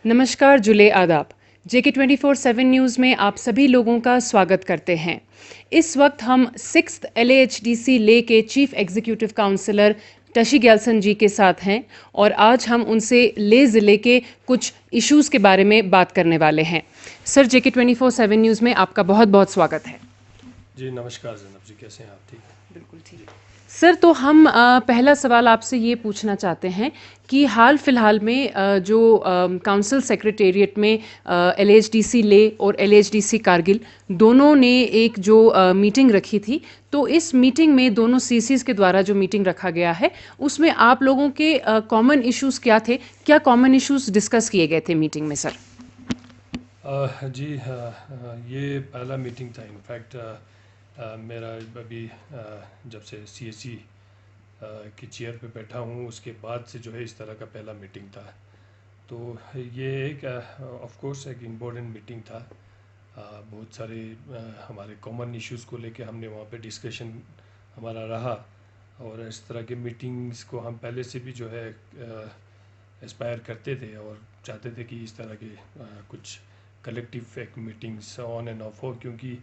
नमस्कार जुले आदाब। JK24/7 न्यूज़ में आप सभी लोगों का स्वागत करते हैं। इस वक्त हम 6th LAHDC ले के chief executive councillor Tashi Gyalson ji के साथ हैं और आज हम उनसे ले ज़िले के कुछ इश्यूज़ के बारे में बात करने वाले हैं। सर, JK24/7 न्यूज़ में आपका बहुत बहुत स्वागत है। जी नमस्कार जैनब जी, कैसे हैं आप? ठीक है, बिल्कुल ठीक। सर, तो हम पहला सवाल आपसे ये पूछना चाहते हैं कि हाल फिलहाल में जो काउंसिल सेक्रेटेरिएट में LHDC ले और LHDC कारगिल दोनों ने एक जो मीटिंग रखी थी, तो इस मीटिंग में दोनों सीसीज के द्वारा जो मीटिंग रखा गया है उसमें आप लोगों के कॉमन इश्यूज क्या थे? क्या कॉमन इश्यूज डिस्कस किए गए थे मीटिंग में सर? जी ये पहला मीटिंग था। इनफैक्ट मेरा अभी जब से CSE की चेयर पे बैठा हूँ उसके बाद से जो है इस तरह का पहला मीटिंग था। तो ये एक ऑफ कोर्स एक इम्पोर्टेंट मीटिंग था। बहुत सारे हमारे कॉमन इश्यूज़ को लेके हमने वहाँ पे डिस्कशन हमारा रहा और इस तरह के मीटिंग्स को हम पहले से भी जो है एस्पायर करते थे और चाहते थे कि इस तरह के कुछ कलेक्टिव एक मीटिंग्स ऑन एंड ऑफ हो, क्योंकि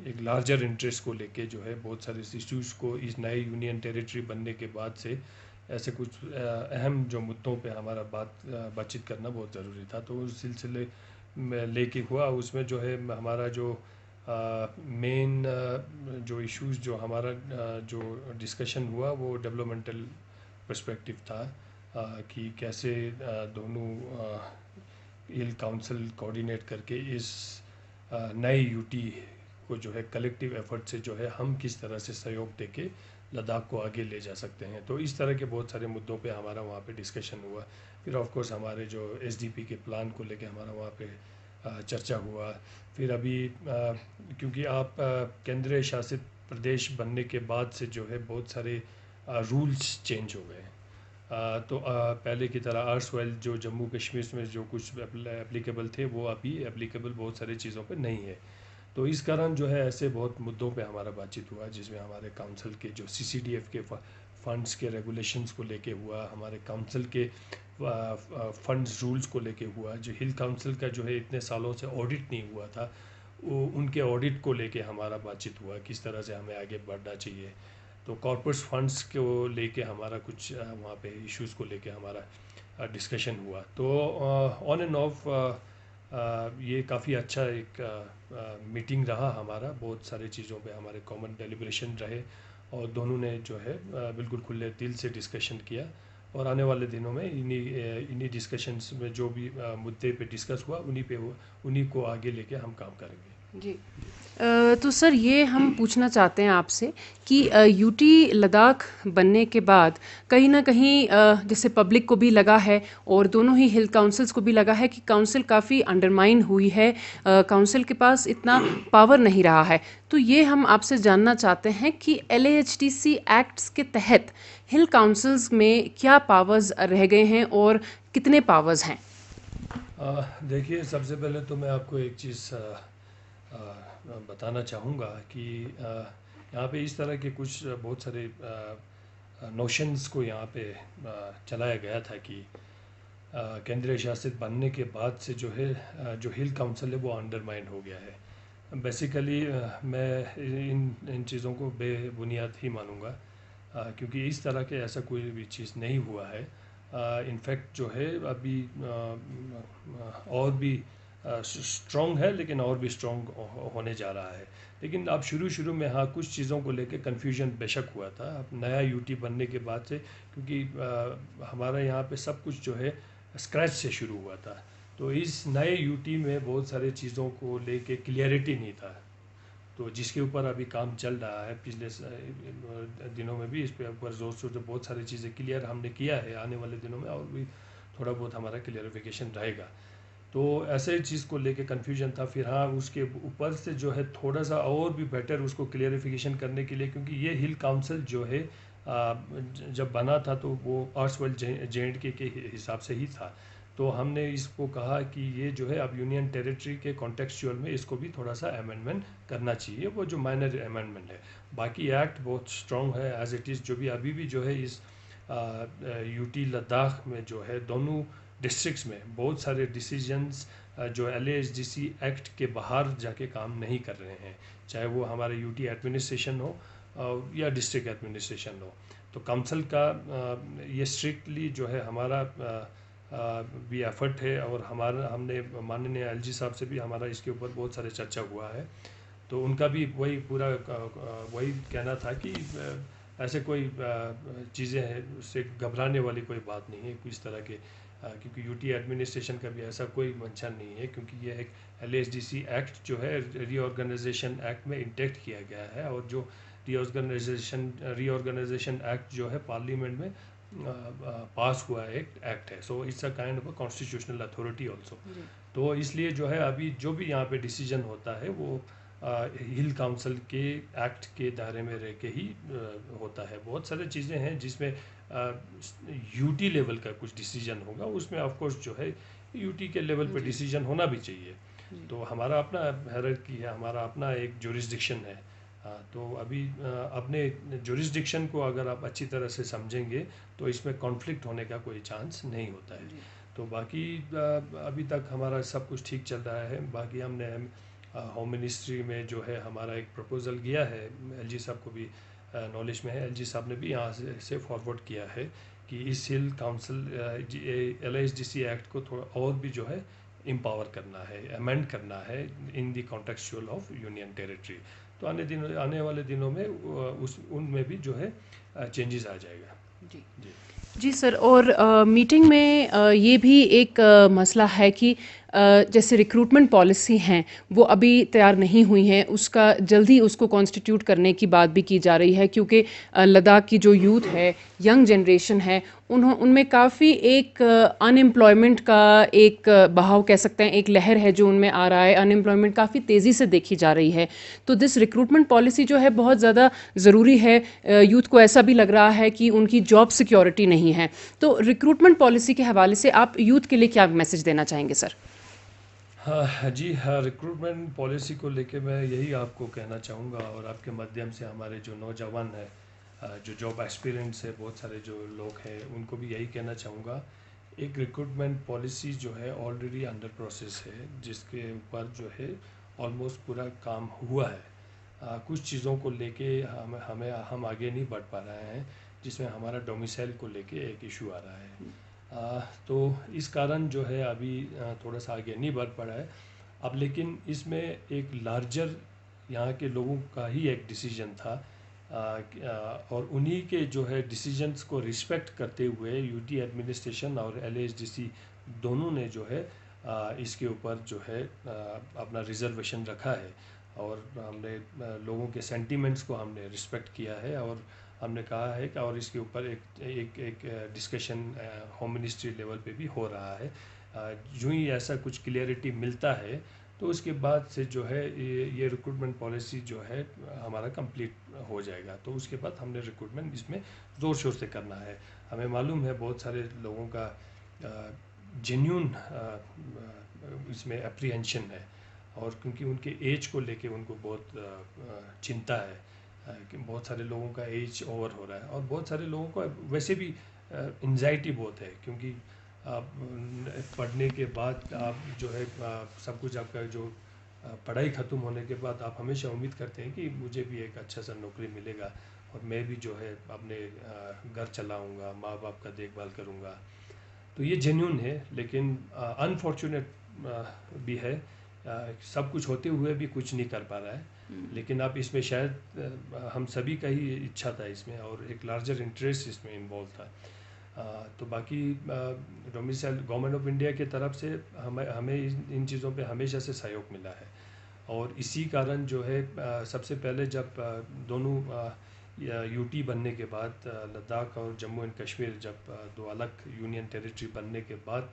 एक लार्जर इंटरेस्ट को लेके जो है बहुत सारे इश्यूज़ को इस नए यूनियन टेरिटरी बनने के बाद से ऐसे कुछ अहम जो मुद्दों पे हमारा बातचीत करना बहुत ज़रूरी था। तो उस सिलसिले में लेके हुआ, उसमें जो है हमारा जो मेन जो इश्यूज़ जो हमारा जो डिस्कशन हुआ वो डेवलपमेंटल पर्सपेक्टिव था कि कैसे दोनों हिल काउंसिल कोऑर्डिनेट करके इस नए यूटी को जो है कलेक्टिव एफर्ट से जो है हम किस तरह से सहयोग देके लद्दाख को आगे ले जा सकते हैं। तो इस तरह के बहुत सारे मुद्दों पे हमारा वहाँ पे डिस्कशन हुआ। फिर ऑफ कोर्स हमारे जो SDP के प्लान को लेके हमारा वहाँ पे चर्चा हुआ। फिर अभी क्योंकि आप केंद्रीय शासित प्रदेश बनने के बाद से जो है बहुत सारे रूल्स चेंज हो गए। तो पहले की तरह अर्सवाइल जो जम्मू कश्मीर में जो कुछ एप्लीकेबल थे वो अभी एप्लीकेबल बहुत सारी चीज़ों पे नहीं है। तो इस कारण जो है ऐसे बहुत मुद्दों पे हमारा बातचीत हुआ, जिसमें हमारे काउंसिल के जो CCDF के फंड्स के रेगुलेशंस को लेके हुआ, हमारे काउंसिल के फंड्स रूल्स को लेके हुआ, जो हिल काउंसिल का जो है इतने सालों से ऑडिट नहीं हुआ था, वो उनके ऑडिट को लेके हमारा बातचीत हुआ, किस तरह से हमें आगे बढ़ना चाहिए। तो कॉर्पोरेट फंड्स को लेके हमारा कुछ वहाँ पे इश्यूज़ को लेके हमारा डिस्कशन हुआ। तो ऑन एंड ऑफ ये काफ़ी अच्छा एक मीटिंग रहा हमारा। बहुत सारी चीज़ों पे हमारे कॉमन डेलिब्रेशन रहे और दोनों ने जो है बिल्कुल खुले दिल से डिस्कशन किया और आने वाले दिनों में इन्हीं डिस्कशंस में जो भी मुद्दे पे डिस्कस हुआ उन्हीं को आगे लेके हम काम करेंगे। जी। तो सर, ये हम पूछना चाहते हैं आपसे कि यूटी लद्दाख बनने के बाद कहीं ना कहीं जैसे पब्लिक को भी लगा है और दोनों ही हिल काउंसिल्स को भी लगा है कि काउंसिल काफ़ी अंडरमाइन हुई है, काउंसिल के पास इतना पावर नहीं रहा है। तो ये हम आपसे जानना चाहते हैं कि LAHDC एक्ट्स के तहत हिल काउंसिल्स में क्या पावर्स रह गए हैं और कितने पावर्स हैं? देखिए, सबसे पहले तो मैं आपको एक चीज़ बताना चाहूँगा कि यहाँ पे इस तरह के कुछ बहुत सारे नोशंस को यहाँ पे चलाया गया था कि केंद्रीय शासित बनने के बाद से जो है जो हिल काउंसिल है वो अंडरमाइन हो गया है। बेसिकली मैं इन इन चीज़ों को बेबुनियाद ही मानूंगा, क्योंकि इस तरह के ऐसा कोई भी चीज़ नहीं हुआ है। इनफैक्ट जो है अभी और भी स्ट्रॉन्ग है, लेकिन और भी स्ट्रॉन्ग होने जा रहा है। लेकिन अब शुरू शुरू में हाँ कुछ चीज़ों को लेके कन्फ्यूजन बेशक हुआ था। अब नया यूटी बनने के बाद से, क्योंकि हमारा यहाँ पे सब कुछ जो है स्क्रैच से शुरू हुआ था, तो इस नए यूटी में बहुत सारे चीज़ों को लेके क्लियरिटी नहीं था। तो जिसके ऊपर अभी काम चल रहा है, पिछले दिनों में भी इस पे ऊपर जोर शोर से बहुत सारी चीज़ें क्लियर हमने किया है। आने वाले दिनों में और भी थोड़ा बहुत हमारा क्लियरिफिकेशन रहेगा। तो ऐसे ही चीज़ को लेके कन्फ्यूजन था। फिर हाँ उसके ऊपर से जो है थोड़ा सा और भी बेटर उसको क्लियरिफिकेशन करने के लिए, क्योंकि ये हिल काउंसिल जो है जब बना था तो वो आर्ट्सवेल JNK के हिसाब से ही था। तो हमने इसको कहा कि ये जो है अब यूनियन टेरिटरी के कॉन्टेक्चुअल में इसको भी थोड़ा सा अमेंडमेंट करना चाहिए, वो जो माइनर अमेंडमेंट है। बाकी एक्ट बहुत स्ट्रॉन्ग है एज इट इज़। जो भी अभी भी जो है इस यूटी लद्दाख में जो है दोनों डिस्ट्रिक्ट्स में बहुत सारे डिसीजंस जो LASDC एक्ट के बाहर जाके काम नहीं कर रहे हैं, चाहे वो हमारे यूटी एडमिनिस्ट्रेशन हो या डिस्ट्रिक्ट एडमिनिस्ट्रेशन हो। तो काउंसिल का ये स्ट्रिक्टली जो है हमारा भी एफर्ट है, और हमारा हमने माननीय LG साहब से भी हमारा इसके ऊपर बहुत सारे चर्चा हुआ है। तो उनका भी वही पूरा वही कहना था कि ऐसे कोई चीज़ें हैं उससे घबराने वाली कोई बात नहीं है इस तरह के, क्योंकि यूटी एडमिनिस्ट्रेशन का भी ऐसा कोई मंशा नहीं है, क्योंकि ये एक LASDC एक्ट जो है रीऑर्गेनाइजेशन एक्ट में इंटेक्ट किया गया है, और जो रीऑर्गेनाइजेशन एक्ट जो है पार्लियामेंट में पास हुआ एक एक्ट है। So it's a kind of a constitutional authority also. तो इसलिए जो है अभी जो भी यहाँ पे डिसीजन होता है वो हिल काउंसिल के एक्ट के दायरे में रह के ही होता है। बहुत सारी चीज़ें हैं जिसमें यूटी लेवल का कुछ डिसीजन होगा, उसमें ऑफ कोर्स जो है यूटी के लेवल पे डिसीजन होना भी चाहिए। तो हमारा अपना हायरार्की है, हमारा अपना एक जुरिस्डिक्शन है। तो अभी अपने जुरिस्डिक्शन को अगर आप अच्छी तरह से समझेंगे तो इसमें कॉन्फ्लिक्ट होने का कोई चांस नहीं होता है। तो बाकी अभी तक हमारा सब कुछ ठीक चल रहा है। बाकी हमने होम मिनिस्ट्री में जो है हमारा एक प्रपोज़ल गया है, LG साहब को भी नॉलेज में है, LG साहब ने भी यहाँ से फॉरवर्ड किया है कि इस हिल काउंसिल LASDC एक्ट को थोड़ा और भी जो है एम्पावर करना है, अमेंड करना है in the contextual of union territory. तो आने वाले दिनों में उनमें भी जो है चेंजेस आ जाएगा। जी जी जी सर। और मीटिंग में ये भी एक मसला है कि जैसे रिक्रूटमेंट पॉलिसी हैं वो अभी तैयार नहीं हुई हैं, उसका जल्दी उसको कॉन्स्टिट्यूट करने की बात भी की जा रही है, क्योंकि लद्दाख की जो यूथ है, यंग जनरेशन है, उनमें काफ़ी एक अनएम्प्लॉयमेंट का एक बहाव कह सकते हैं, एक लहर है जो उनमें आ रहा है। अनएम्प्लॉयमेंट काफ़ी तेज़ी से देखी जा रही है। तो दिस रिक्रूटमेंट पॉलिसी जो है बहुत ज़्यादा ज़रूरी है। यूथ को ऐसा भी लग रहा है कि उनकी जॉब सिक्योरिटी नहीं है। तो रिक्रूटमेंट पॉलिसी के हवाले से आप यूथ के लिए क्या मैसेज देना चाहेंगे सर? हाँ जी, हाँ, रिक्रूटमेंट पॉलिसी को लेके मैं यही आपको कहना चाहूँगा, और आपके माध्यम से हमारे जो नौजवान हैं, जो जॉब एक्सपीरियंस है, बहुत सारे जो लोग हैं, उनको भी यही कहना चाहूँगा। एक रिक्रूटमेंट पॉलिसी जो है ऑलरेडी अंडर प्रोसेस है, जिसके ऊपर जो है ऑलमोस्ट पूरा काम हुआ है। कुछ चीज़ों को लेके हम आगे नहीं बढ़ पा रहे हैं, जिसमें हमारा डोमिसाइल को लेके एक इशू आ रहा है। तो इस कारण जो है अभी थोड़ा सा आगे नहीं बढ़ पड़ा है अब, लेकिन इसमें एक लार्जर यहाँ के लोगों का ही एक डिसीजन था, और उन्हीं के जो है डिसीजंस को रिस्पेक्ट करते हुए यूटी एडमिनिस्ट्रेशन और LASDC दोनों ने जो है इसके ऊपर जो है अपना रिजर्वेशन रखा है, और हमने लोगों के सेंटिमेंट्स को हमने रिस्पेक्ट किया है, और हमने कहा है कि और इसके ऊपर एक डिस्कशन होम मिनिस्ट्री लेवल पे भी हो रहा है। यूँ ही ऐसा कुछ क्लियरिटी मिलता है तो उसके बाद से जो है ये रिक्रूटमेंट पॉलिसी जो है हमारा कंप्लीट हो जाएगा। तो उसके बाद हमने रिक्रूटमेंट इसमें ज़ोर शोर से करना है। हमें मालूम है बहुत सारे लोगों का जेन्यून इसमें अप्रीहेंशन है, और क्योंकि उनके एज को लेके उनको बहुत चिंता है कि बहुत सारे लोगों का एज ओवर हो रहा है, और बहुत सारे लोगों को वैसे भी एंजाइटी बहुत है, क्योंकि आप पढ़ने के बाद आप जो है सब कुछ आपका जो पढ़ाई ख़त्म होने के बाद आप हमेशा उम्मीद करते हैं कि मुझे भी एक अच्छा सा नौकरी मिलेगा, और मैं भी जो है अपने घर चलाऊँगा, माँ बाप का देखभाल करूँगा। तो ये जेन्यून है, लेकिन अनफॉर्चुनेट भी है, सब कुछ होते हुए भी कुछ नहीं कर पा रहा है। लेकिन अब इसमें शायद हम सभी का ही इच्छा था इसमें, और एक लार्जर इंटरेस्ट इसमें इन्वॉल्व था। तो बाकी डोमिसाइल गवर्नमेंट ऑफ इंडिया की तरफ से हमें इन चीज़ों पे हमेशा से सहयोग मिला है, और इसी कारण जो है सबसे पहले जब दोनों यूटी बनने के बाद लद्दाख और जम्मू एंड कश्मीर जब दो अलग यूनियन टेरिटरी बनने के बाद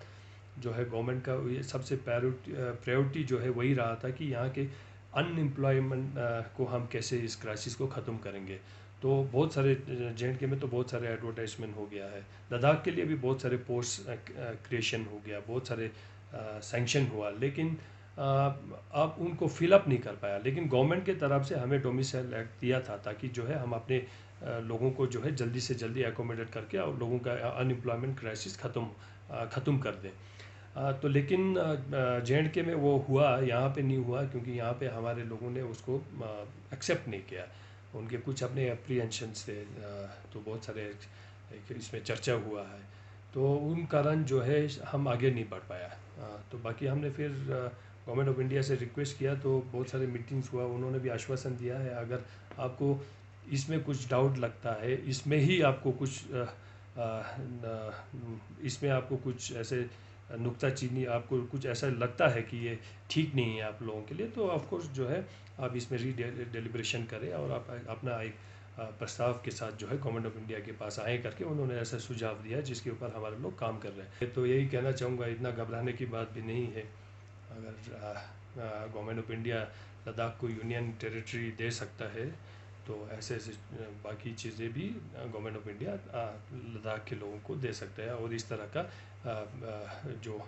जो है गवर्नमेंट का ये सबसे प्रायोरिटी जो है वही रहा था कि यहाँ के अनएम्प्लॉयमेंट को हम कैसे इस क्राइसिस को ख़त्म करेंगे। तो बहुत सारे JNK में तो बहुत सारे एडवर्टाइजमेंट हो गया है, लद्दाख के लिए भी बहुत सारे पोस्ट क्रिएशन हो गया, बहुत सारे सैंक्शन हुआ, लेकिन अब उनको फिलअप नहीं कर पाया। लेकिन गवर्नमेंट के तरफ से हमें डोमिसाइल एक्ट दिया था ताकि जो है हम अपने लोगों को जो है जल्दी से जल्दी एकोमोडेट करके और लोगों का अनएम्प्लॉयमेंट क्राइसिस ख़त्म कर दें। तो लेकिन जे.एंड.के में वो हुआ, यहाँ पे नहीं हुआ, क्योंकि यहाँ पे हमारे लोगों ने उसको एक्सेप्ट नहीं किया। उनके कुछ अपने अप्रीहेंशंस थे, तो बहुत सारे इसमें चर्चा हुआ है, तो उन कारण जो है हम आगे नहीं बढ़ पाया। तो बाकी हमने फिर गवर्नमेंट ऑफ इंडिया से रिक्वेस्ट किया, तो बहुत सारे मीटिंग्स हुआ, उन्होंने भी आश्वासन दिया है अगर आपको इसमें कुछ डाउट लगता है, इसमें ही आपको कुछ इसमें आपको कुछ ऐसे नुक्ताचीनी आपको कुछ ऐसा लगता है कि ये ठीक नहीं है आप लोगों के लिए, तो ऑफ कोर्स जो है आप इसमें डेलिब्रेशन करें और आप अपना एक प्रस्ताव के साथ जो है गवर्नमेंट ऑफ इंडिया के पास आए करके उन्होंने ऐसा सुझाव दिया जिसके ऊपर हमारे लोग काम कर रहे हैं। तो यही कहना चाहूँगा, इतना घबराने की बात भी नहीं है। अगर गवर्नमेंट ऑफ इंडिया लद्दाख को यूनियन टेरिटरी दे सकता है, तो ऐसे ऐसे बाकी चीज़ें भी गवर्नमेंट ऑफ इंडिया लद्दाख के लोगों को दे सकता है। और इस तरह का जो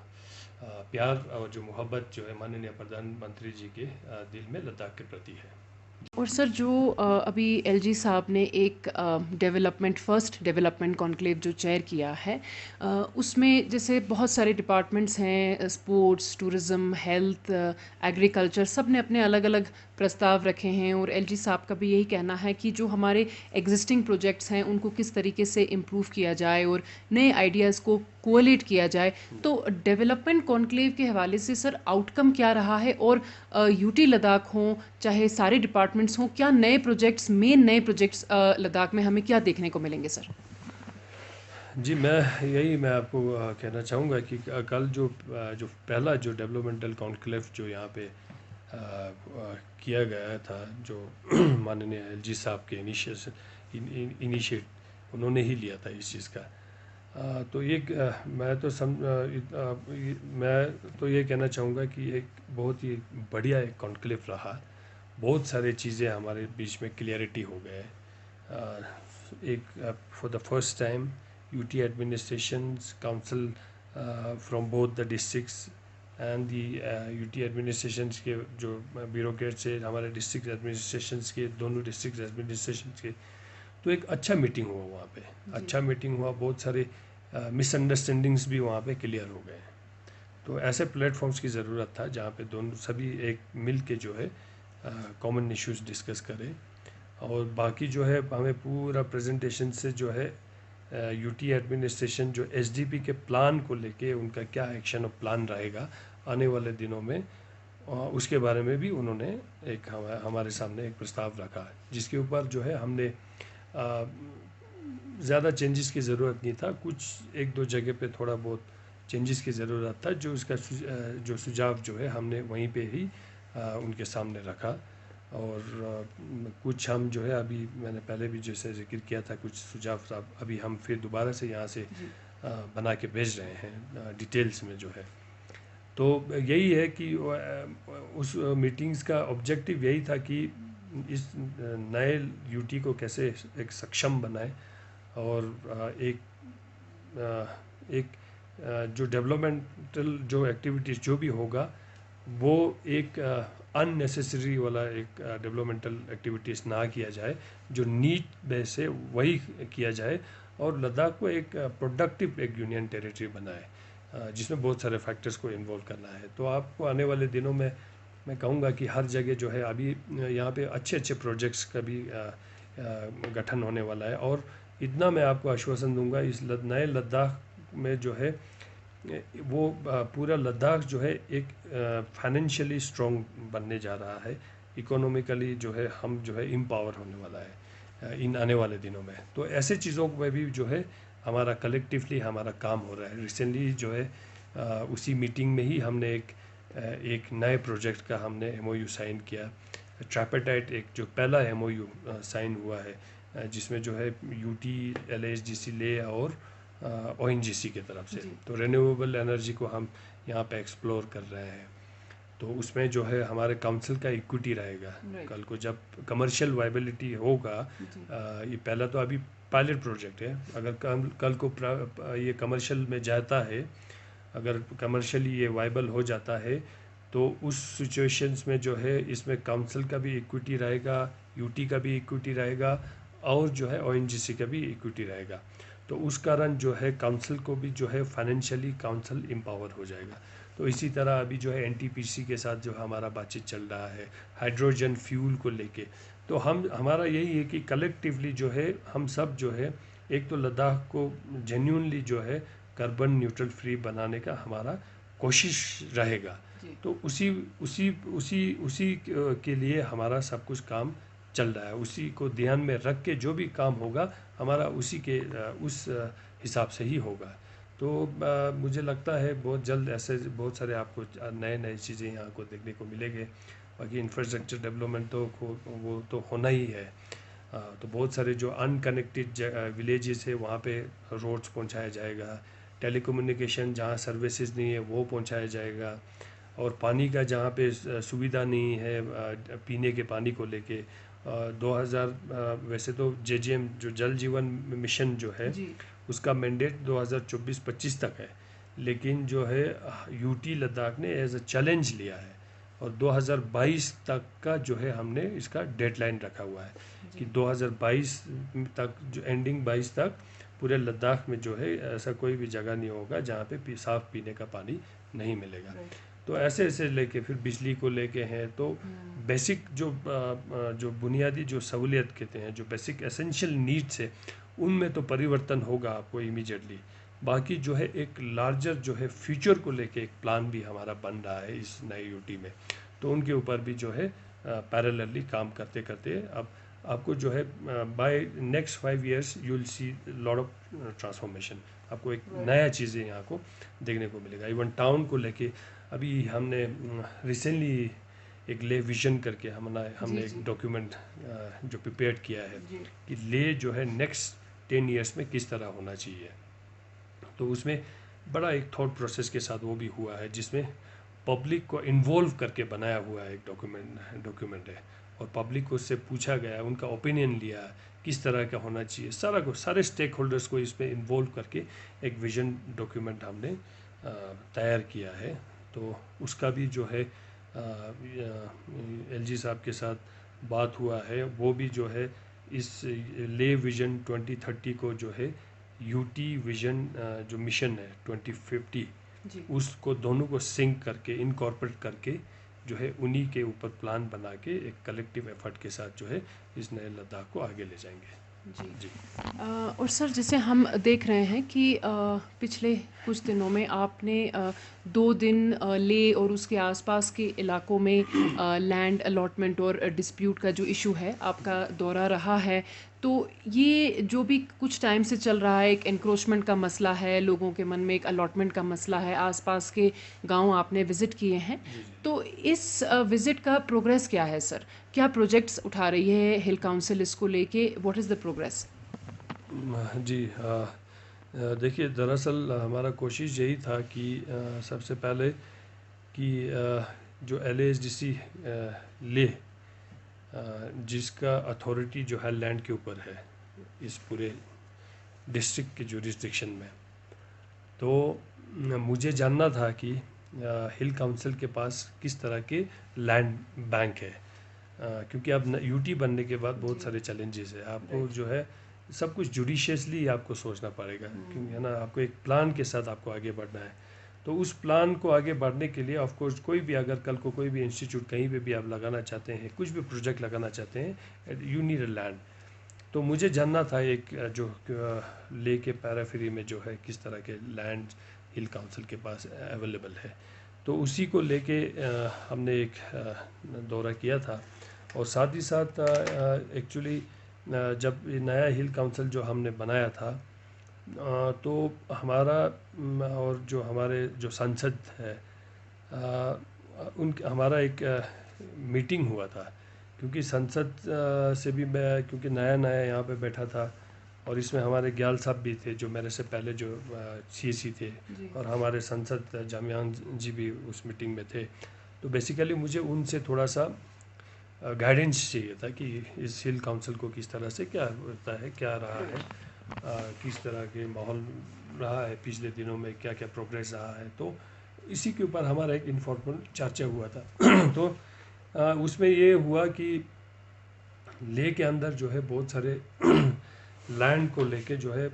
प्यार और जो मोहब्बत जो है माननीय प्रधानमंत्री जी के दिल में लद्दाख के प्रति है। और सर जो अभी एलजी साहब ने एक फर्स्ट डेवलपमेंट कॉन्क्लेव जो चेयर किया है, उसमें जैसे बहुत सारे डिपार्टमेंट्स हैं, स्पोर्ट्स, टूरिज़्म, हेल्थ, एग्रीकल्चर, सब ने अपने अलग अलग प्रस्ताव रखे हैं। और एलजी साहब का भी यही कहना है कि जो हमारे एग्जिस्टिंग प्रोजेक्ट्स हैं उनको किस तरीके से इम्प्रूव किया जाए और नए आइडियाज़ को कोलेट किया जाए। तो डेवलपमेंट कॉन्क्लेव के हवाले से सर आउटकम क्या रहा है, और यूटी लद्दाख हों चाहे सारे डिपार्टमेंट्स हों, क्या नए प्रोजेक्ट्स लद्दाख में हमें क्या देखने को मिलेंगे सर? जी, मैं आपको कहना चाहूँगा कि कल जो पहला जो डेवलपमेंटल कॉन्क्लेव जो यहाँ पे किया गया था, जो माननीय एलजी साहब के इनिशिएट उन्होंने ही लिया था इस चीज़ का। तो मैं तो ये कहना चाहूँगा कि एक बहुत ही बढ़िया एक कॉन्क्लेव रहा। बहुत सारे चीज़ें हमारे बीच में क्लियरिटी हो गए। एक for the first time UT administrations council from both the districts and the UT administrations के जो ब्यूरोक्रेट्स से हमारे डिस्ट्रिक्ट एडमिनिस्ट्रेशंस के, दोनों डिस्ट्रिक्ट एडमिनिस्ट्रेशंस के, तो एक अच्छा मीटिंग हुआ वहाँ पे। अच्छा मीटिंग हुआ, बहुत सारे मिसअंडरस्टैंडिंग्स भी वहाँ पे क्लियर हो गए। तो ऐसे प्लेटफॉर्म्स की ज़रूरत था जहाँ पे दोनों सभी एक मिल के जो है कॉमन इश्यूज डिस्कस करें। और बाकी जो है हमें पूरा प्रेजेंटेशन से जो है यूटी एडमिनिस्ट्रेशन जो एसडीपी के प्लान को लेके उनका क्या एक्शन और प्लान रहेगा आने वाले दिनों में, उसके बारे में भी उन्होंने एक हमारे सामने एक प्रस्ताव रखा है, जिसके ऊपर जो है हमने ज़्यादा चेंजेस की ज़रूरत नहीं था। कुछ एक दो जगह पे थोड़ा बहुत चेंजेस की ज़रूरत था, जो इसका जो सुझाव जो है हमने वहीं पे ही उनके सामने रखा। और कुछ हम जो है अभी मैंने पहले भी जैसे जिक्र किया था, कुछ सुझाव अभी हम फिर दोबारा से यहाँ से बना के भेज रहे हैं डिटेल्स में जो है। तो यही है कि उस मीटिंग्स का ऑब्जेक्टिव यही था कि इस नए यूटी को कैसे एक सक्षम बनाए और एक जो डेवलपमेंटल जो एक्टिविटीज़ जो भी होगा वो एक अननेसेसरी वाला एक डेवलपमेंटल एक्टिविटीज़ ना किया जाए, जो नीड बेस से वही किया जाए और लद्दाख को एक प्रोडक्टिव एक यूनियन टेरिटरी बनाए, जिसमें बहुत सारे फैक्टर्स को इन्वॉल्व करना है। तो आपको आने वाले दिनों में मैं कहूँगा कि हर जगह जो है अभी यहाँ पे अच्छे अच्छे प्रोजेक्ट्स का भी गठन होने वाला है। और इतना मैं आपको आश्वासन दूंगा, इस नए लद्दाख में जो है वो पूरा लद्दाख जो है एक फाइनेंशियली स्ट्रॉन्ग बनने जा रहा है। इकोनॉमिकली जो है हम जो है एम्पावर होने वाला है इन आने वाले दिनों में। तो ऐसे चीज़ों में भी जो है हमारा कलेक्टिवली हमारा काम हो रहा है। रिसेंटली जो है उसी मीटिंग में ही हमने एक नए प्रोजेक्ट का हमने एमओयू साइन किया। ट्राइपेटाइट एक जो पहला एमओयू साइन हुआ है, जिसमें जो है यूटी, एलएचडीसी ले और ओएनजीसी की तरफ से, तो रिन्यूएबल एनर्जी को हम यहाँ पे एक्सप्लोर कर रहे हैं। तो उसमें जो है हमारे काउंसिल का इक्विटी रहेगा। कल को जब कमर्शियल वायबिलिटी होगा, ये पहला तो अभी पायलट प्रोजेक्ट है, अगर कल को ये कमर्शियल में जाता है, अगर कमर्शियली ये वायबल हो जाता है, तो उस सिचुएशंस में जो है इसमें काउंसिल का भी इक्विटी रहेगा, यूटी का भी इक्विटी रहेगा और जो है ONGC का भी इक्विटी रहेगा। तो उस कारण जो है काउंसिल को भी जो है फाइनेंशियली काउंसिल एम्पावर हो जाएगा। तो इसी तरह अभी जो है NTPC के साथ जो हमारा बातचीत चल रहा है हाइड्रोजन फ्यूल को लेके। तो हमारा यही है कि कलेक्टिवली जो है हम सब जो है एक तो लद्दाख को जेन्यूनली जो है कार्बन न्यूट्रल फ्री बनाने का हमारा कोशिश रहेगा। तो उसी उसी उसी उसी के लिए हमारा सब कुछ काम चल रहा है। उसी को ध्यान में रख के जो भी काम होगा हमारा उसी के उस हिसाब से ही होगा। तो मुझे लगता है बहुत जल्द ऐसे बहुत सारे आपको नए नए चीज़ें यहाँ को देखने को मिलेंगे। बाकी इंफ्रास्ट्रक्चर डेवलपमेंट तो वो तो होना ही है। तो बहुत सारे जो अनकनेक्टेड विलेजेस है वहाँ पे रोड्स पहुँचाया जाएगा। टेलीकम्युनिकेशन जहाँ सर्विसेज नहीं है वो पहुँचाया जाएगा। और पानी का जहाँ पे सुविधा नहीं है पीने के पानी को लेके 2000 वैसे तो JJM जो जल जीवन मिशन जो है उसका मैंडेट 2024-25 तक है। लेकिन जो है UT लद्दाख ने एज अ चैलेंज लिया है और 2022 तक का जो है हमने इसका डेडलाइन रखा हुआ है कि 2022 तक जो एंडिंग 22 तक पूरे लद्दाख में जो है ऐसा कोई भी जगह नहीं होगा जहाँ पे साफ़ पीने का पानी नहीं मिलेगा। तो ऐसे ऐसे लेके फिर बिजली को लेके हैं। तो बेसिक जो बुनियादी जो सहूलियत कहते हैं जो बेसिक एसेंशियल नीड्स है उनमें तो परिवर्तन होगा आपको इमीडिएटली। बाकी जो है एक लार्जर जो है फ्यूचर को लेके एक प्लान भी हमारा बन रहा है इस नए UT में। तो उनके ऊपर भी जो है पैरेलली काम करते करते अब आपको जो है by next 5 years you will see lot of transformation. आपको एक नया चीज़ें यहाँ को देखने को मिलेगा। इवन टाउन को लेके अभी हमने रिसेंटली एक ले विजन करके हमने एक डॉक्यूमेंट जो प्रिपेयर किया है कि ले जो है नेक्स्ट 10 years में किस तरह होना चाहिए। तो उसमें बड़ा एक थॉट प्रोसेस के साथ वो भी हुआ है जिसमें पब्लिक को इन्वॉल्व करके बनाया हुआ एक डॉक्यूमेंट है। और पब्लिक को उससे पूछा गया उनका ओपिनियन लिया किस तरह का होना चाहिए सारे स्टेक होल्डर्स को इसमें इन्वॉल्व करके एक विजन डॉक्यूमेंट हमने तैयार किया है। तो उसका भी जो है LG साहब के साथ बात हुआ है। वो भी जो है इस ले विजन 2030 को जो है UT विजन जो मिशन है 2050 उसको दोनों को सिंक करके इनकॉर्पोरेट करके जो है उन्हीं के ऊपर प्लान बना के एक कलेक्टिव एफर्ट के साथ जो है इस नए लद्दाख को आगे ले जाएंगे। जी और सर जैसे हम देख रहे हैं कि पिछले कुछ दिनों में आपने 2 दिन ले और उसके आसपास के इलाकों में लैंड अलॉटमेंट और डिस्प्यूट का जो इशू है आपका दौरा रहा है। तो ये जो भी कुछ टाइम से चल रहा है एक एनक्रोचमेंट का मसला है लोगों के मन में एक अलॉटमेंट का मसला है आसपास के गांव आपने विज़िट किए हैं। तो इस विज़िट का प्रोग्रेस क्या है सर? क्या प्रोजेक्ट्स उठा रही है हिल काउंसिल इसको लेके? What is the progress? जी देखिए दरअसल हमारा कोशिश यही था कि सबसे पहले कि जो LASDC ले जिसका अथॉरिटी जो है लैंड के ऊपर है इस पूरे डिस्ट्रिक्ट के जुरिस्डिक्शन में। तो मुझे जानना था कि हिल काउंसिल के पास किस तरह के लैंड बैंक है क्योंकि अब UT बनने के बाद बहुत सारे चैलेंजेस है। आपको जो है सब कुछ जुडिशियसली आपको सोचना पड़ेगा क्योंकि है ना आपको एक प्लान के साथ आपको आगे बढ़ना है। तो उस प्लान को आगे बढ़ने के लिए ऑफ कोर्स कोई भी अगर कल को कोई भी इंस्टीट्यूट कहीं पे भी आप लगाना चाहते हैं कुछ भी प्रोजेक्ट लगाना चाहते हैं यू नीड अ लैंड। तो मुझे जानना था एक जो ले के पैराफेरी में जो है किस तरह के लैंड हिल काउंसिल के पास अवेलेबल है। तो उसी को लेके हमने एक दौरा किया था। और साथ ही साथ एक्चुअली जब ये नया हिल काउंसिल जो हमने बनाया था तो हमारा और जो हमारे जो सांसद है हमारा एक मीटिंग हुआ था क्योंकि संसद से भी मैं क्योंकि नया नया यहाँ पे बैठा था और इसमें हमारे ग्याल साहब भी थे जो मेरे से पहले जो CSC थे और हमारे संसद जामियान जी भी उस मीटिंग में थे। तो बेसिकली मुझे उनसे थोड़ा सा गाइडेंस चाहिए था कि इस हिल काउंसिल को किस तरह से क्या होता है क्या रहा है किस तरह के माहौल रहा है पिछले दिनों में क्या क्या प्रोग्रेस रहा है। तो इसी के ऊपर हमारा एक इन्फॉर्मल चर्चा हुआ था। तो उसमें ये हुआ कि लेह के अंदर जो है बहुत सारे लैंड को लेके जो है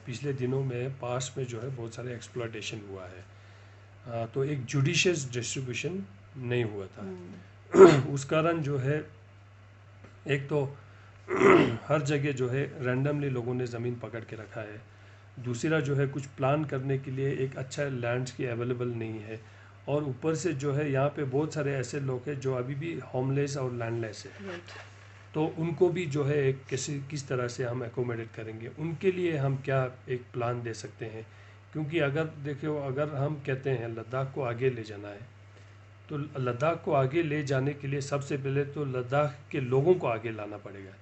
पिछले दिनों में पास में जो है बहुत सारे एक्सप्लॉयटेशन हुआ है। तो एक जुडिशियस डिस्ट्रीब्यूशन नहीं हुआ था। उस कारण जो है एक तो हर जगह जो है रैंडमली लोगों ने ज़मीन पकड़ के रखा है। दूसरा जो है कुछ प्लान करने के लिए एक अच्छा लैंड्स की अवेलेबल नहीं है, और ऊपर से जो है यहाँ पे बहुत सारे ऐसे लोग हैं जो अभी भी होमलेस और लैंडलेस है। तो उनको भी जो है एक किस तरह से हम एकोमोडेट करेंगे, उनके लिए हम क्या एक प्लान दे सकते हैं। क्योंकि अगर देखो, अगर हम कहते हैं लद्दाख को आगे ले जाना है, तो लद्दाख को आगे ले जाने के लिए सबसे पहले तो लद्दाख के लोगों को आगे लाना पड़ेगा।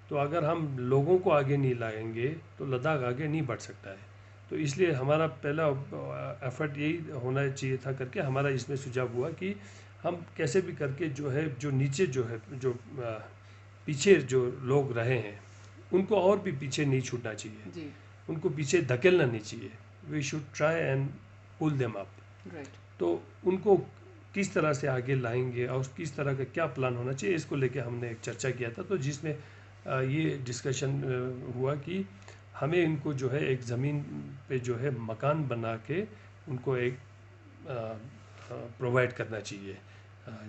तो अगर हम लोगों को आगे नहीं लाएंगे तो लद्दाख आगे नहीं बढ़ सकता है। तो इसलिए हमारा पहला एफर्ट यही होना चाहिए था करके हमारा इसमें सुझाव हुआ कि हम कैसे भी करके जो है जो नीचे जो है जो पीछे जो लोग रहे हैं उनको और भी पीछे नहीं छूटना चाहिए जी। उनको पीछे धकेलना नहीं चाहिए। We should try and pull them up. Right. तो उनको किस तरह से आगे लाएंगे और किस तरह का क्या प्लान होना चाहिए, इसको लेके हमने एक चर्चा किया था। तो जिसमें ये डिस्कशन हुआ कि हमें इनको जो है एक ज़मीन पे जो है मकान बना के उनको एक प्रोवाइड करना चाहिए।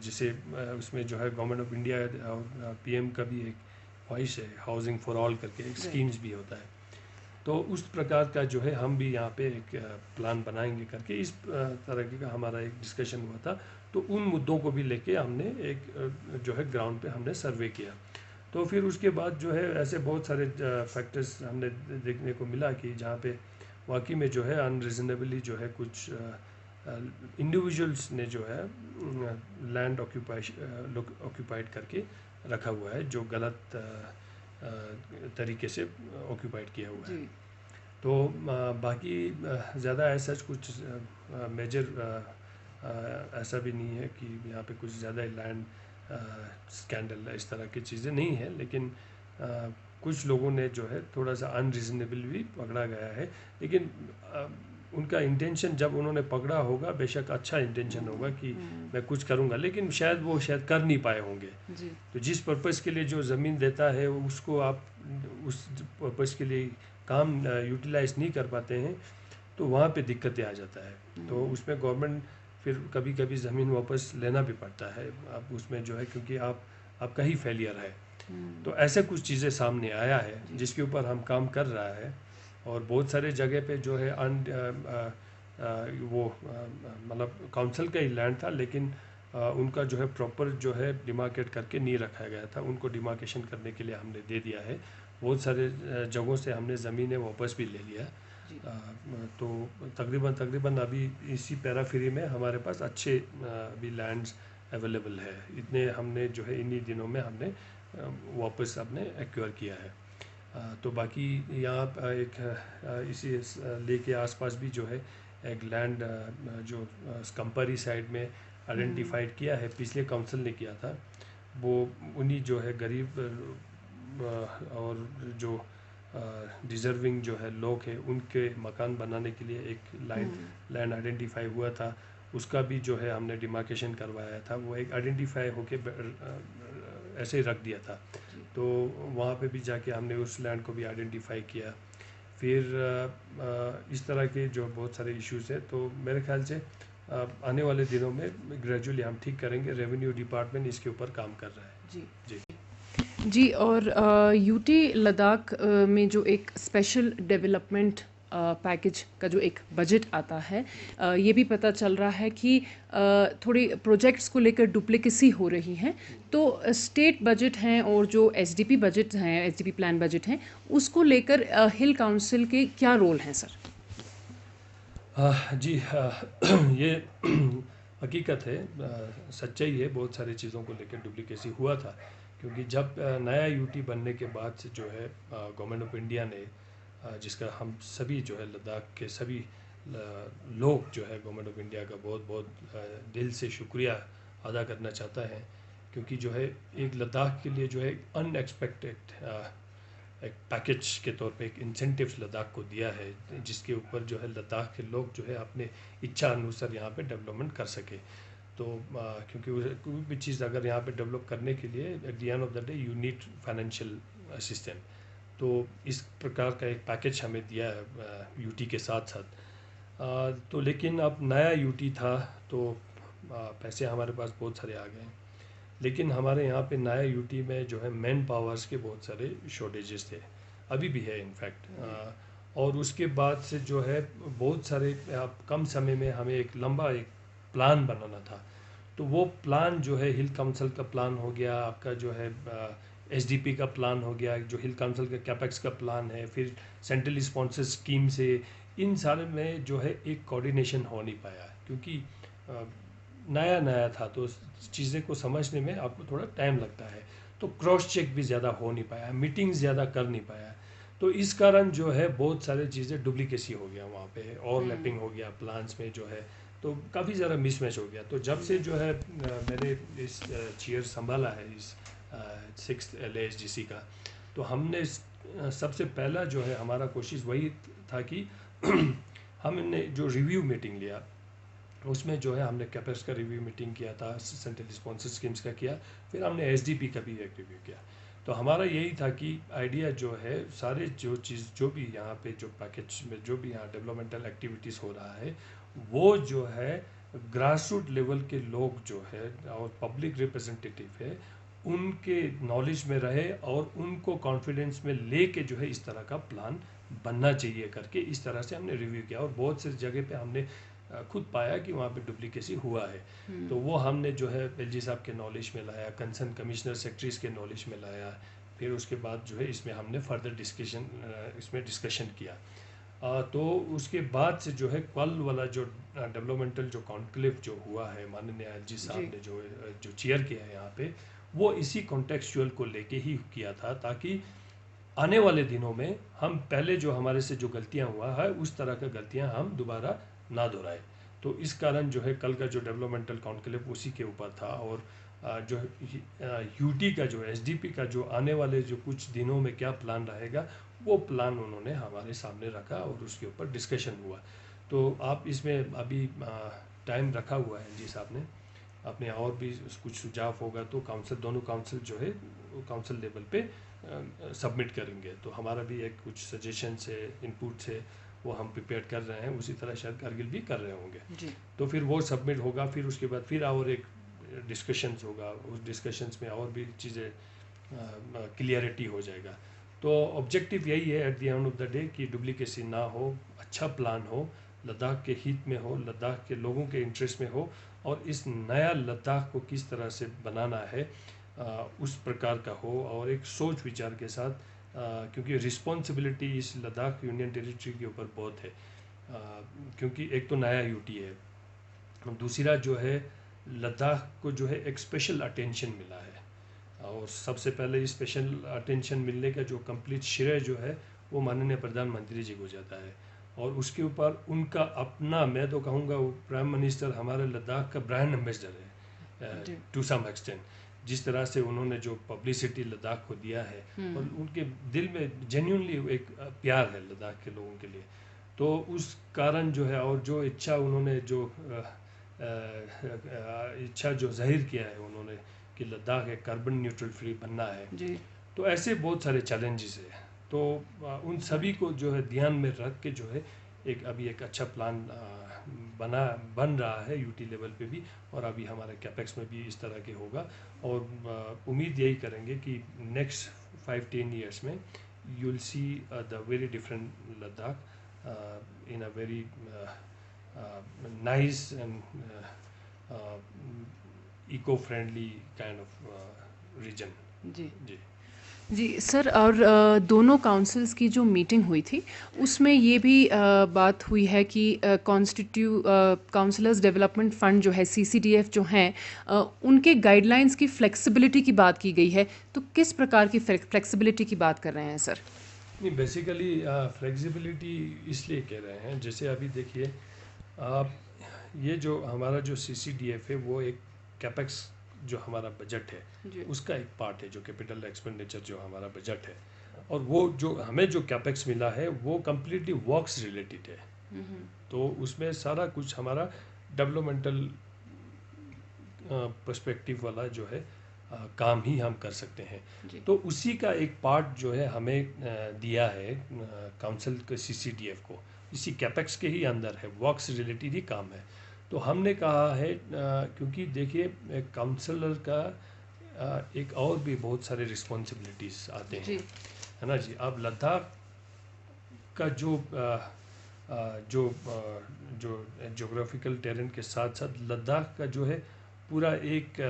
जिसे उसमें जो है गवर्नमेंट ऑफ इंडिया और पीएम का भी एक ख्वाहिश है, हाउसिंग फॉर ऑल करके एक स्कीम्स भी होता है। तो उस प्रकार का जो है हम भी यहाँ पे एक प्लान बनाएंगे करके इस तरह का हमारा एक डिस्कशन हुआ था। तो उन मुद्दों को भी लेके हमने एक जो है ग्राउंड पे हमने सर्वे किया। तो फिर उसके बाद जो है ऐसे बहुत सारे फैक्टर्स हमने देखने को मिला कि जहाँ पे वाकई में जो है अनरिजनेबली जो है कुछ इंडिविजुअल्स ने जो है लैंड ऑक्यूपाइड करके रखा हुआ है, जो गलत तरीके से ऑक्यूपाइड किया हुआ है। तो बाकी ज़्यादा ऐसा कुछ मेजर ऐसा भी नहीं है कि यहाँ पे कुछ ज़्यादा लैंड स्कैंडल इस तरह की चीज़ें नहीं है। लेकिन कुछ लोगों ने जो है थोड़ा सा अनरीजनेबल भी पकड़ा गया है। लेकिन उनका इंटेंशन जब उन्होंने पकड़ा होगा, बेशक अच्छा इंटेंशन होगा कि मैं कुछ करूँगा, लेकिन शायद वो कर नहीं पाए होंगे। तो जिस पर्पज़ के लिए जो ज़मीन देता है उसको आप उस पर्पज़ के लिए काम यूटिलाइज नहीं कर पाते हैं, तो वहाँ पे दिक्कतें आ जाता है। तो उसमें गवर्नमेंट फिर कभी कभी ज़मीन वापस लेना भी पड़ता है अब उसमें जो है, क्योंकि आपका ही फेलियर है। तो ऐसे कुछ चीज़ें सामने आया है जिसके ऊपर हम काम कर रहा है। और बहुत सारे जगह पे जो है वो मतलब काउंसिल का ही लैंड था, लेकिन उनका जो है प्रॉपर जो है डिमार्केट करके नहीं रखा गया था। उनको डिमार्केशन करने के लिए हमने दे दिया है। बहुत सारे जगहों से हमने ज़मीनें वापस भी ले लिया। तो तकरीबन अभी इसी पैराफ्री में हमारे पास अच्छे अभी लैंड्स अवेलेबल है। इतने हमने जो है इन्हीं दिनों में हमने वापस अपने एक्वायर किया है। तो बाकी यहाँ एक इसी लेक के आसपास भी जो है एक लैंड जो स्कम्परी साइड में आइडेंटिफाइड किया है, पिछले काउंसिल ने किया था। वो उन्हीं जो है गरीब और जो डिज़र्विंग जो है लोग हैं उनके मकान बनाने के लिए एक लैंड आइडेंटिफाई हुआ था। उसका भी जो है हमने डिमार्केशन करवाया था। वो एक आइडेंटिफाई होके ऐसे ही रख दिया था। तो वहाँ पे भी जाके हमने उस लैंड को भी आइडेंटिफाई किया। फिर इस तरह के जो बहुत सारे इश्यूज़ हैं, तो मेरे ख्याल से आने वाले दिनों में ग्रेजुअली हम ठीक करेंगे। रेवेन्यू डिपार्टमेंट इसके ऊपर काम कर रहा है। जी जी। और यूटी लद्दाख में जो एक स्पेशल डेवलपमेंट पैकेज का जो एक बजट आता है, ये भी पता चल रहा है कि थोड़ी प्रोजेक्ट्स को लेकर डुप्लीकेसी हो रही है। तो स्टेट बजट हैं और जो एसडीपी बजट हैं, एसडीपी प्लान बजट हैं, उसको लेकर हिल काउंसिल के क्या रोल हैं सर? जी ये हकीकत है, सच्चाई है। बहुत सारी चीज़ों को लेकर डुप्लीकेसी हुआ था, क्योंकि जब नया यूटी बनने के बाद से जो है गवर्नमेंट ऑफ इंडिया ने जिसका हम सभी जो है लद्दाख के सभी लोग जो है गवर्नमेंट ऑफ इंडिया का बहुत बहुत दिल से शुक्रिया अदा करना चाहता है। क्योंकि जो है एक लद्दाख के लिए जो है अनएक्सपेक्टेड एक पैकेज के तौर पे एक इंसेंटिव्स लद्दाख को दिया है, जिसके ऊपर जो है लद्दाख के लोग जो है अपने इच्छा अनुसार यहाँ पे डेवलपमेंट कर सके। तो क्योंकि कोई भी चीज़ अगर यहाँ पे डेवलप करने के लिए eight the end of the day you need financial assistant. तो इस प्रकार का एक पैकेज हमें दिया है यूटी के साथ साथ। तो लेकिन अब नया यूटी था तो पैसे हमारे पास बहुत सारे आ गए, लेकिन हमारे यहाँ पे नया यूटी में जो है मैन पावर्स के बहुत सारे शॉर्टेजेस थे, अभी भी है इनफैक्ट। और उसके बाद से जो है बहुत सारे कम समय में हमें एक लंबा एक प्लान बनाना था। तो वो प्लान जो है हिल काउंसिल का प्लान हो गया, आपका जो है एसडीपी का प्लान हो गया, जो हिल काउंसिल का कैपेक्स का प्लान है, फिर सेंट्रली स्पॉन्सर्ड स्कीम से, इन सारे में जो है एक कोऑर्डिनेशन हो नहीं पाया क्योंकि नया नया था तो चीज़ें को समझने में आपको थोड़ा टाइम लगता है। तो क्रॉस चेक भी ज़्यादा हो नहीं पाया, मीटिंग्स ज़्यादा कर नहीं पाया। तो इस कारण जो है बहुत सारी चीज़ें डुप्लीकेसी हो गया, वहाँ पे ओवरलैपिंग हो गया प्लान्स में जो है, तो काफ़ी ज़्यादा मिसमैच हो गया। तो जब से जो है मैंने इस चेयर संभाला है इस 6th LASGC का, तो हमने सबसे पहला जो है हमारा कोशिश वही था कि हमने जो रिव्यू मीटिंग लिया उसमें जो है हमने कैपेक्स का रिव्यू मीटिंग किया था, सेंट्रल स्पॉन्सर स्कीम्स का किया, फिर हमने एसडीपी का भी एक रिव्यू किया। तो हमारा यही था कि आइडिया जो है सारे जो चीज़ जो भी यहाँ पे जो पैकेज में जो भी यहाँ डेवलपमेंटल एक्टिविटीज़ हो रहा है वो जो है ग्रास रूट लेवल के लोग जो है और पब्लिक रिप्रेजेंटेटिव है उनके नॉलेज में रहे और उनको कॉन्फिडेंस में लेके जो है इस तरह का प्लान बनना चाहिए करके इस तरह से हमने रिव्यू किया। और बहुत से जगह पे हमने खुद पाया कि वहाँ पे डुप्लीकेसी हुआ है। तो वो हमने जो है एलजी साहब के नॉलेज में लाया, कंसर्न कमिश्नर सेक्रेटरीज के नॉलेज में लाया, फिर उसके बाद जो है इसमें हमने फर्दर डिस्कशन किया। तो उसके बाद से जो है कल वाला जो डेवलपमेंटल जो कॉन्क्लेव जो हुआ है माननीय एलजी साहब ने जो चेयर किया है यहाँ पे, वो इसी कॉन्टेक्चुअल को लेके ही किया था ताकि आने वाले दिनों में हम पहले जो हमारे से जो गलतियां हुआ है उस तरह का गलतियां हम दोबारा ना दोहराए। तो इस कारण जो है कल का जो डेवलपमेंटल कॉन्क्लेव उसी के ऊपर था। और जो यूटी का जो एसडीपी का जो आने वाले जो कुछ दिनों में क्या प्लान रहेगा वो प्लान उन्होंने हमारे सामने रखा और उसके ऊपर डिस्कशन हुआ। तो आप इसमें अभी टाइम रखा हुआ है जी साहब ने, अपने और भी कुछ सुझाव होगा तो काउंसिल दोनों काउंसिल जो है काउंसिल लेवल पे सबमिट करेंगे। तो हमारा भी एक कुछ सजेशन से इनपुट से वो हम प्रिपेयर कर रहे हैं, उसी तरह शायद कारगिल भी कर रहे होंगे जी। तो फिर वो सबमिट होगा, फिर उसके बाद फिर और एक डिस्कशंस होगा, उस डिस्कशंस में और भी चीज़ें क्लियरिटी हो जाएगा। तो ऑब्जेक्टिव यही है eight the end of the day कि डुप्लीकेसी ना हो, अच्छा प्लान हो, लद्दाख के हित में हो, लद्दाख के लोगों के इंटरेस्ट में हो, और इस नया लद्दाख को किस तरह से बनाना है उस प्रकार का हो, और एक सोच विचार के साथ क्योंकि रिस्पॉन्सिबिलिटी इस लद्दाख यूनियन टेरिटरी के ऊपर बहुत है, क्योंकि एक तो नया यूटी है, दूसरा जो है लद्दाख को जो है एक स्पेशल अटेंशन मिला है, और सबसे पहले इस स्पेशल अटेंशन मिलने का जो कंप्लीट श्रेय जो है वो माननीय प्रधानमंत्री जी को जाता है। और उसके ऊपर उनका अपना, मैं तो कहूँगा वो प्राइम मिनिस्टर हमारे लद्दाख का ब्रांड एम्बेसडर है टू सम एक्सटेंट। जिस तरह से उन्होंने जो पब्लिसिटी लद्दाख को दिया है और उनके दिल में जेन्युइनली एक प्यार है लद्दाख के लोगों के लिए, तो उस कारण जो है और जो इच्छा उन्होंने जो इच्छा जो जाहिर किया है उन्होंने कि लद्दाख एक कार्बन न्यूट्रल फ्री बनना है जी। तो ऐसे बहुत सारे चैलेंजेस है, तो उन सभी को जो है ध्यान में रख के जो है एक अभी एक अच्छा प्लान बन रहा है यूटी लेवल पे भी, और अभी हमारे कैपेक्स में भी इस तरह के होगा। और उम्मीद यही करेंगे कि नेक्स्ट 5-10 ईयर्स में you will see the very different Ladakh in a very nice and eco-friendly kind of region जी जी जी सर। और दोनों काउंसिल्स की जो मीटिंग हुई थी उसमें ये भी बात हुई है कि काउंसलर्स डेवलपमेंट फंड जो है CCDF जो हैं उनके गाइडलाइंस की फ्लेक्सिबिलिटी की बात की गई है। तो किस प्रकार की फ्लेक्सिबिलिटी की बात कर रहे हैं सर? नहीं, बेसिकली फ्लेक्सिबिलिटी इसलिए कह रहे हैं, जैसे अभी देखिए आप ये जो हमारा जो CCDF है वो एक कैपेक्स जो हमारा बजट है उसका एक पार्ट है, जो कैपिटल एक्सपेंडिचर जो हमारा बजट है, और वो जो हमें जो कैपेक्स मिला है वो कम्प्लीटली वर्क्स रिलेटेड है। तो उसमें सारा कुछ हमारा डेवलपमेंटल पर्सपेक्टिव वाला जो है काम ही हम कर सकते हैं। जी तो उसी का एक पार्ट जो है हमें दिया है काउंसिल के सीसीडीएफ को, इसी कैपेक्स के ही अंदर है, वर्क्स रिलेटेड ही काम है। तो हमने कहा है क्योंकि देखिए काउंसलर का एक और भी बहुत सारे रिस्पॉन्सिबिलिटीज़ आते हैं, जी है ना जी। अब लद्दाख का जो जोग्राफिकल टेरेन के साथ साथ लद्दाख का जो है पूरा एक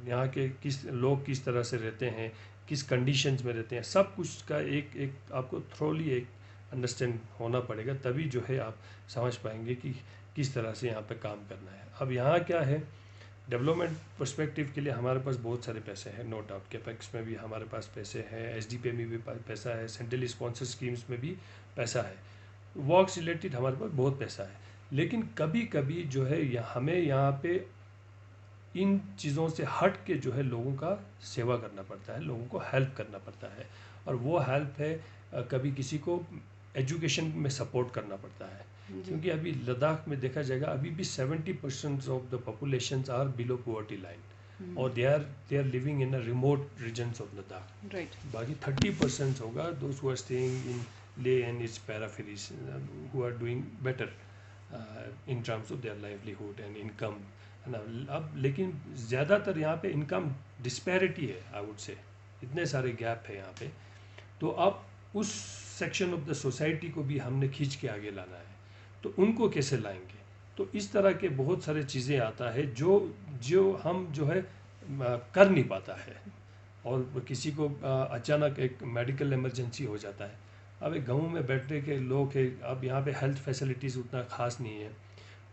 यहाँ के किस लोग किस तरह से रहते हैं, किस कंडीशंस में रहते हैं, सब कुछ का एक एक आपको थ्रोली एक अंडरस्टैंड होना पड़ेगा, तभी जो है आप समझ पाएंगे कि किस तरह से यहाँ पे काम करना है। अब यहाँ क्या है, डेवलपमेंट पर्सपेक्टिव के लिए हमारे पास बहुत सारे पैसे हैं, नो डाउट। कैपेक्स में भी हमारे पास पैसे हैं, एसडीपी में भी पैसा है, सेंट्रली स्पॉन्सर स्कीम्स में भी पैसा है, वर्क्स रिलेटेड हमारे पास बहुत पैसा है। लेकिन कभी कभी जो है हमें यहाँ पे इन चीज़ों से हट के जो है लोगों का सेवा करना पड़ता है, लोगों को हेल्प करना पड़ता है। और वो हेल्प है कभी किसी को एजुकेशन में सपोर्ट करना पड़ता है, जी क्योंकि अभी लद्दाख में देखा जाएगा अभी भी 70% of the population are below poverty line, और they are living in a remote regions of Ladakh. Right बाकी 30% होगा those who are staying in Leh and its peripheries, who are doing better in terms of their livelihood and income, है ना। अब लेकिन ज़्यादातर यहाँ पे इनकम डिस्पैरिटी है, आई वुड से, इतने सारे गैप है यहाँ पे। तो अब उस सेक्शन ऑफ द सोसाइटी को भी हमने खींच के आगे लाना है, तो उनको कैसे लाएंगे। तो इस तरह के बहुत सारे चीज़ें आता है जो जो हम जो है कर नहीं पाता है, और किसी को अचानक एक मेडिकल इमरजेंसी हो जाता है। अब एक गाँव में बैठने के लोग हैं, अब यहाँ पे हेल्थ फैसिलिटीज़ उतना खास नहीं है,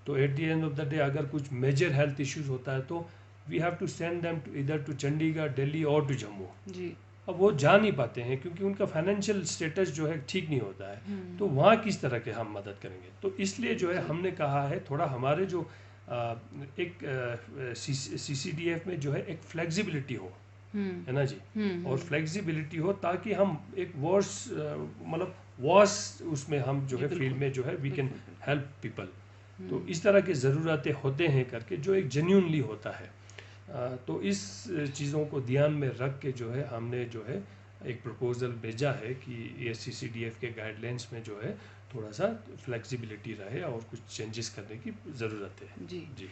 तो at the end of the day अगर कुछ मेजर हेल्थ इश्यूज होता है तो we have to send them to इधर टू चंडीगढ़, दिल्ली और टू जम्मू। जी अब वो जा नहीं पाते हैं क्योंकि उनका फाइनेंशियल स्टेटस जो है ठीक नहीं होता है, तो वहाँ किस तरह के हम मदद करेंगे। तो इसलिए जो है जी हमने कहा है थोड़ा हमारे जो एक सीसीडीएफ में जो है एक फ्लेक्सिबिलिटी हो, है ना जी। और फ्लेक्सिबिलिटी हो ताकि हम एक वर्स मतलब वॉस उसमें हम जो जी है फील्ड बिल्कुल में जो है वी कैन बिल्कुल बिल्कुल हेल्प पीपल। तो इस तरह की ज़रूरतें होते हैं करके जो एक जेन्यूनली होता है। तो इस चीज़ों को ध्यान में रख के जो है हमने जो है एक प्रपोज़ल भेजा है कि ये सीसीडीएफ के गाइडलाइंस में जो है थोड़ा सा फ्लेक्सिबिलिटी रहे और कुछ चेंजेस करने की ज़रूरत है जी जी।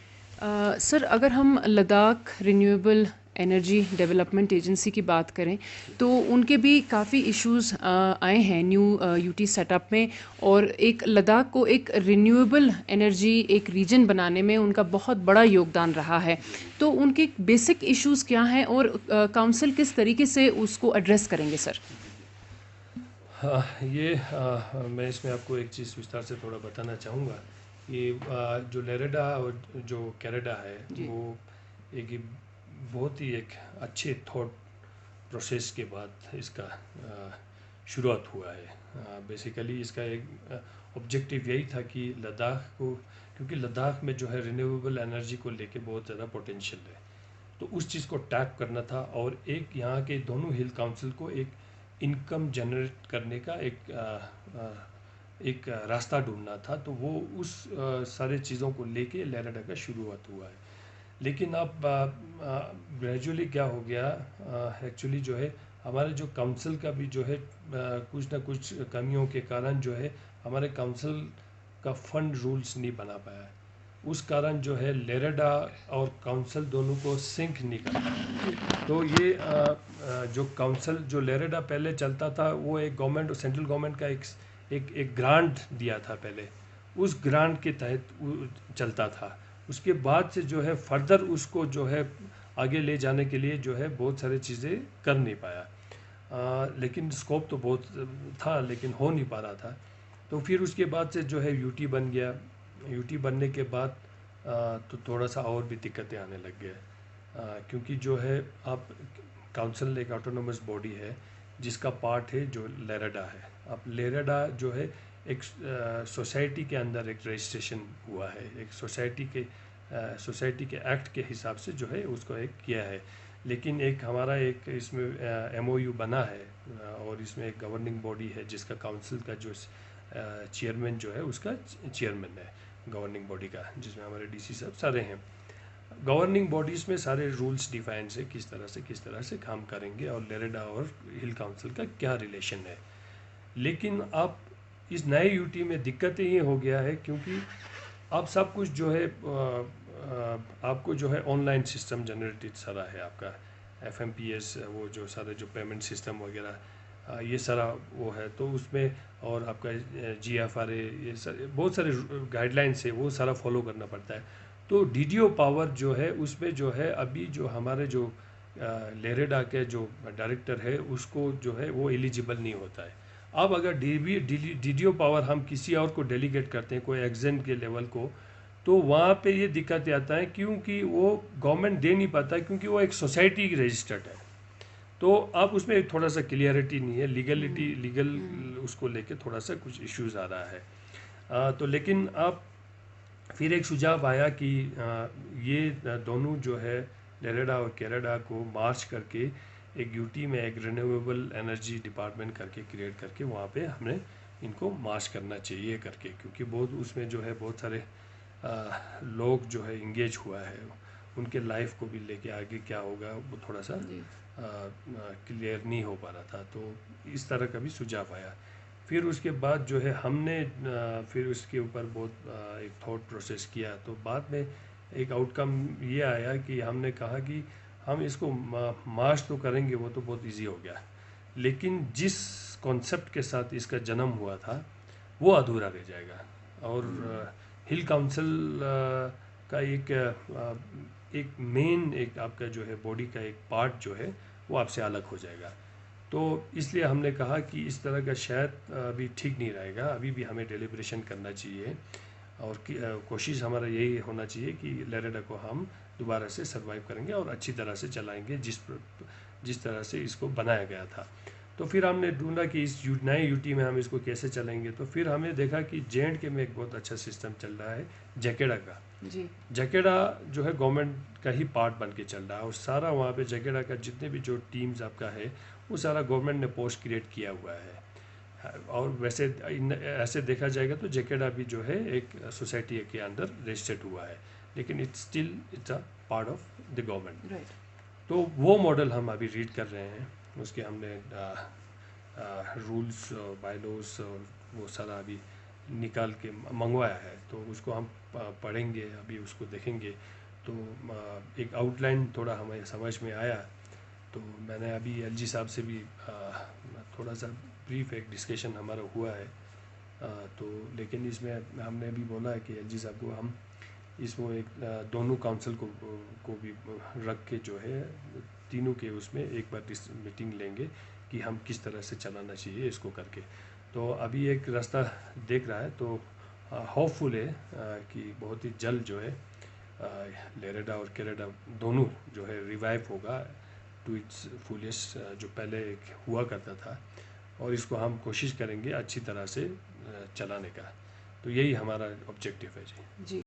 सर अगर हम Ladakh renewable energy development agency की बात करें तो उनके भी काफ़ी इश्यूज आए हैं न्यू यूटी सेटअप में, और एक लद्दाख को एक रिन्यूएबल एनर्जी एक रीजन बनाने में उनका बहुत बड़ा योगदान रहा है। तो उनके बेसिक इश्यूज क्या हैं और काउंसिल किस तरीके से उसको एड्रेस करेंगे सर? हाँ, ये मैं इसमें आपको एक चीज़ विस्तार से थोड़ा बताना चाहूँगा। ये जो लेरेडा और जो कैनेडा है जी वो एक ही बहुत ही एक अच्छे थॉट प्रोसेस के बाद इसका शुरुआत हुआ है। बेसिकली इसका एक ऑब्जेक्टिव यही था कि लद्दाख को, क्योंकि लद्दाख में जो है रिन्यूएबल एनर्जी को लेके बहुत ज़्यादा पोटेंशियल है, तो उस चीज़ को टैप करना था और एक यहाँ के दोनों हिल काउंसिल को एक इनकम जनरेट करने का एक रास्ता ढूंढना था। तो वो उस सारे चीज़ों को लेके लेरेडा का शुरुआत हुआ है। लेकिन अब ग्रेजुअली क्या हो गया, एक्चुअली जो है हमारे जो काउंसिल का भी जो है कुछ ना कुछ कमियों के कारण जो है हमारे काउंसिल का फंड रूल्स नहीं बना पाया है। उस कारण जो है लेरेडा और काउंसिल दोनों को सिंक नहीं कर पाया। तो ये जो काउंसिल जो लेरेडा पहले चलता था वो एक गवर्नमेंट और सेंट्रल गवर्नमेंट का एक ग्रांट दिया था पहले, उस ग्रांट के तहत चलता था। उसके बाद से जो है फर्दर उसको जो है आगे ले जाने के लिए जो है बहुत सारी चीज़ें कर नहीं पाया। लेकिन स्कोप तो बहुत था लेकिन हो नहीं पा रहा था। तो फिर उसके बाद से जो है यूटी बन गया। यूटी बनने के बाद तो थोड़ा सा और भी दिक्कतें आने लग गए, क्योंकि जो है आप काउंसिल एक ऑटोनोमस बॉडी है जिसका पार्ट है जो लेरेडा है। अब लेरेडा जो है एक सोसाइटी के अंदर एक रजिस्ट्रेशन हुआ है, एक सोसाइटी के एक्ट के हिसाब से जो है उसको एक किया है। लेकिन एक हमारा एक इसमें एमओयू बना है, और इसमें एक गवर्निंग बॉडी है जिसका काउंसिल का जो चेयरमैन जो है उसका चेयरमैन है गवर्निंग बॉडी का, जिसमें हमारे डीसी साहब सारे हैं। गवर्निंग बॉडीज़ में सारे रूल्स डिफाइन है किस तरह से काम करेंगे और लेरेडा और हिल काउंसिल का क्या रिलेशन है। लेकिन अब इस नए यूटी में दिक्कतें ये हो गया है क्योंकि अब सब कुछ जो है आपको जो है ऑनलाइन सिस्टम जनरेटेड सारा है आपका एफ वो जो सारे जो पेमेंट सिस्टम वगैरह ये सारा वो है तो उसमें और आपका GFRA ये सारे बहुत सारे गाइडलाइंस है वो सारा फॉलो करना पड़ता है। तो DDO पावर जो है उसमें जो है अभी जो हमारे जो लेरेडा के जो डायरेक्टर है उसको जो है वो एलिजिबल नहीं होता है। अब अगर DDO पावर हम किसी और को डेलीगेट करते हैं कोई एग्जेंट के लेवल को तो वहाँ पे ये दिक्कत आता है क्योंकि वो गवर्नमेंट दे नहीं पाता क्योंकि वो एक सोसाइटी रजिस्टर्ड है। तो आप उसमें थोड़ा सा क्लियरिटी नहीं है लीगल उसको लेके थोड़ा सा कुछ इश्यूज आ रहा है। तो लेकिन आप फिर एक सुझाव आया कि ये दोनों जो है लेरेडा और केरेडा को मार्च करके एक यूटी में एक रिन्यूएबल एनर्जी डिपार्टमेंट करके क्रिएट करके वहाँ पे हमने इनको मार्च करना चाहिए करके क्योंकि बहुत उसमें जो है बहुत सारे लोग जो है इंगेज हुआ है उनके लाइफ को भी लेके आगे क्या होगा वो थोड़ा सा जी। क्लियर नहीं हो पा रहा था। तो इस तरह का भी सुझाव आया। फिर उसके बाद जो है हमने फिर उसके ऊपर बहुत एक थॉट प्रोसेस किया तो बाद में एक आउटकम ये आया कि हमने कहा कि हम इसको मार्च तो करेंगे वो तो बहुत इजी हो गया लेकिन जिस कॉन्सेप्ट के साथ इसका जन्म हुआ था वो अधूरा रह जाएगा। और हिल काउंसिल का एक मेन एक आपका जो है बॉडी का एक पार्ट जो है वो आपसे अलग हो जाएगा। तो इसलिए हमने कहा कि इस तरह का शायद अभी ठीक नहीं रहेगा अभी भी हमें डेलिब्रेशन करना चाहिए और कोशिश हमारा यही होना चाहिए कि लेरेडा को हम दोबारा से सर्वाइव करेंगे और अच्छी तरह से चलाएंगे जिस तरह से इसको बनाया गया था। तो फिर हमने ढूंढा कि इस नए यूटी में हम इसको कैसे चलाएंगे तो फिर हमने देखा कि JNK में एक बहुत अच्छा सिस्टम चल रहा है जकेड़ा का। जी। जकेड़ा जो है गवर्नमेंट का ही पार्ट बन के चल रहा है और सारा वहाँ पे जकेड़ा का जितने भी जो टीम्स आपका है वो सारा गवर्नमेंट ने पोस्ट क्रिएट किया हुआ है। और वैसे ऐसे देखा जाएगा तो जकेड़ा भी जो है एक सोसाइटी के अंदर रजिस्टर्ड हुआ है लेकिन it's a part of the government. Right. तो वो मॉडल हम अभी रीड कर रहे हैं उसके हमने रूल्स बायलॉज और वो सारा अभी निकाल के मंगवाया है तो उसको हम पढ़ेंगे अभी उसको देखेंगे। तो एक आउटलाइन थोड़ा हमें समझ में आया तो मैंने अभी LG साहब से भी थोड़ा सा ब्रीफ एक डिस्कशन हमारा हुआ है। तो लेकिन इसमें हमने भी बोला है कि LG साहब को हम इसमें एक दोनों काउंसिल को भी रख के जो है तीनों के उसमें एक बार मीटिंग लेंगे कि हम किस तरह से चलाना चाहिए इसको करके। तो अभी एक रास्ता देख रहा है तो होपफुल है कि बहुत ही जल्द जो है लेरेडा और केरेडा दोनों जो है रिवाइव होगा टू इट्स फुलेस्ट जो पहले एक हुआ करता था और इसको हम कोशिश करेंगे अच्छी तरह से चलाने का। तो यही हमारा ऑब्जेक्टिव है जी। जी।